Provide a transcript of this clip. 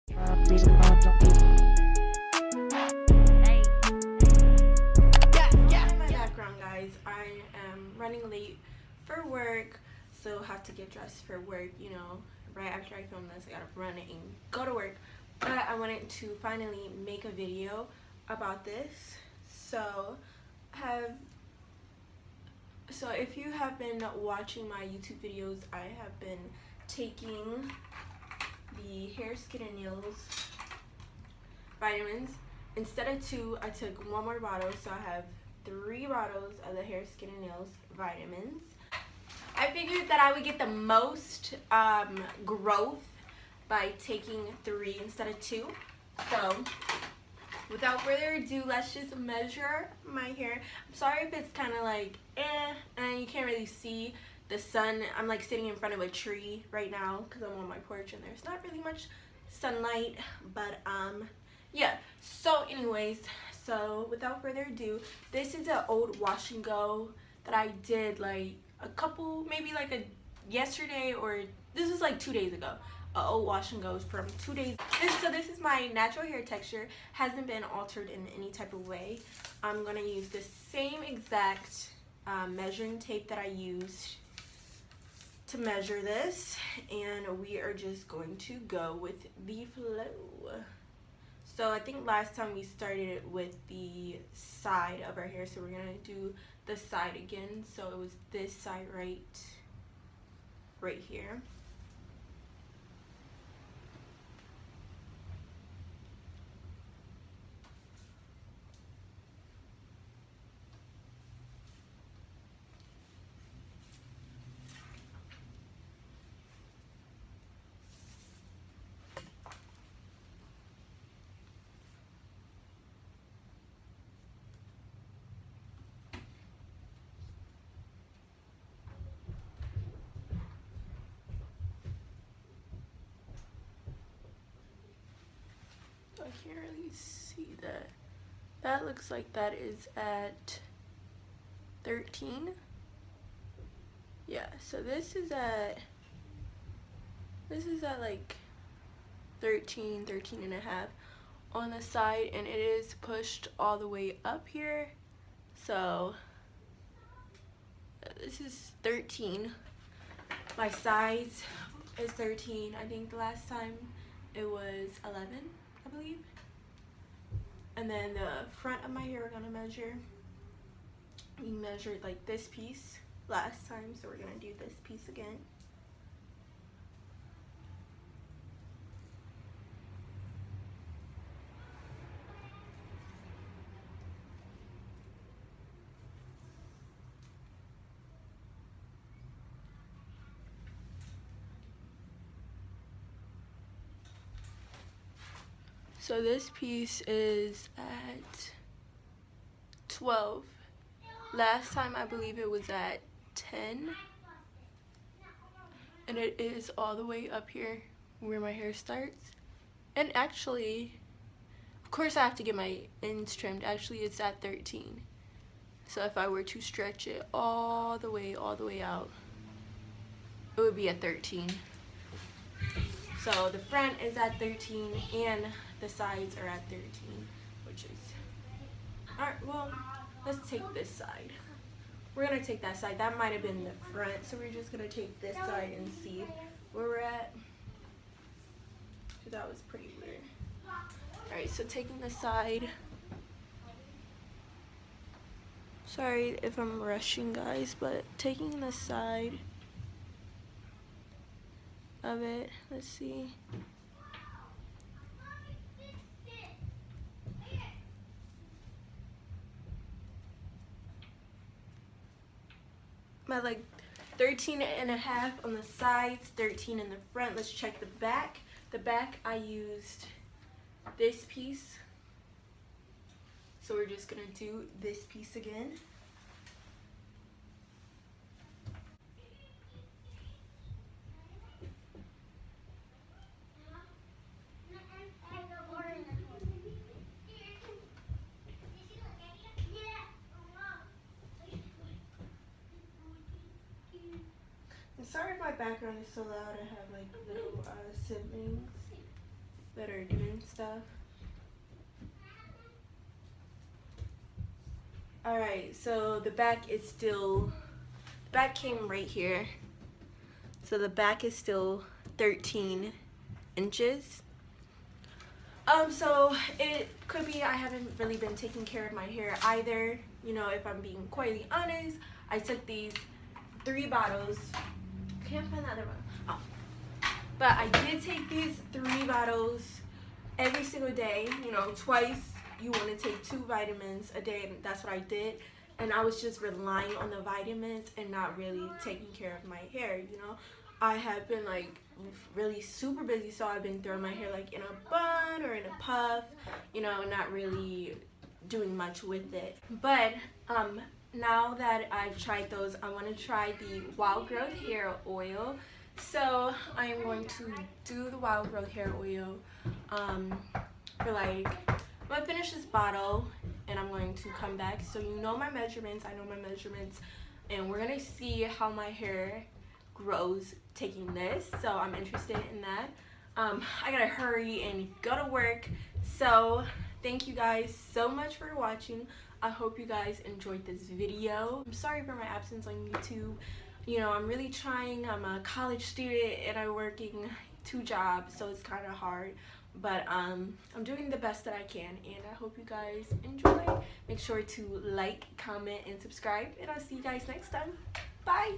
In my background, guys, I am running late for work, so have to get dressed for work, you know. Right after I film this, I gotta run and go to work. But I wanted to finally make a video about this. So if you have been watching my YouTube videos, I have been taking the Hair, Skin, and Nails vitamins. Instead of 2, I took 1 more bottle, so I have 3 bottles of the Hair, Skin, and Nails vitamins. I figured that I would get the most growth by taking 3 instead of 2. So without further ado, let's just measure my hair. I'm sorry if it's kind of like and you can't really see the sun. I'm like sitting in front of a tree right now because I'm on my porch and there's not really much sunlight, but yeah. So anyways, so without further ado, this is an old wash and go that I did like a couple, maybe like yesterday, or this was like 2 days ago. Old wash and goes from 2 days. So this is my natural hair texture, hasn't been altered in any type of way. I'm gonna use the same exact measuring tape that I used to measure this, and we are just going to go with the flow. So I think last time we started with the side of our hair, so we're gonna do the side again. So it was this side right here. I can't really see that. That looks like that is at 13. Yeah, so this is at like 13 and a half on the side, and it is pushed all the way up here. So this is 13. My size is 13. I think the last time it was 11, I believe. And then the front of my hair we're gonna measure. We measured like this piece last time, so we're gonna do this piece again. So this piece is at 12. Last time I believe it was at 10. And it is all the way up here where my hair starts. And actually, of course I have to get my ends trimmed. Actually, it's at 13. So if I were to stretch it all the way out, it would be at 13. So the front is at 13 and the sides are at 13, which is, alright, well, let's take this side. We're gonna take that side. That might have been the front, so we're just gonna take this side and see where we're at. So that was pretty weird. Alright, so taking the side. Sorry if I'm rushing, guys, but taking the side of it, let's see. My like 13 and a half on the sides, 13 in the front. Let's check the back. The back I used this piece. So we're just gonna do this piece again. Sorry if my background is so loud. I have like little siblings. that are doing stuff. Alright, so the back is still, the back came right here. So the back is still 13 inches. So it could be I haven't really been taking care of my hair either. You know, if I'm being quite honest, I took these 3 bottles. Can't find the other one. Oh. But I did take these 3 bottles every single day. You know, twice. You want to take 2 vitamins a day, and that's what I did. And I was just relying on the vitamins and not really taking care of my hair, you know. I have been like really super busy, so I've been throwing my hair like in a bun or in a puff, you know, not really doing much with it. But now that I've tried those, I want to try the Wild Growth Hair Oil. So I am going to do the Wild Growth Hair Oil for like, I'm going to finish this bottle and I'm going to come back. So you know my measurements, I know my measurements, and we're going to see how my hair grows taking this. So I'm interested in that. I gotta hurry and go to work. So thank you guys so much for watching. I hope you guys enjoyed this video. I'm sorry for my absence on YouTube. You know, I'm really trying. I'm a college student and I'm working 2 jobs, so it's kind of hard. But I'm doing the best that I can, and I hope you guys enjoy. Make sure to like, comment, and subscribe, and I'll see you guys next time. Bye!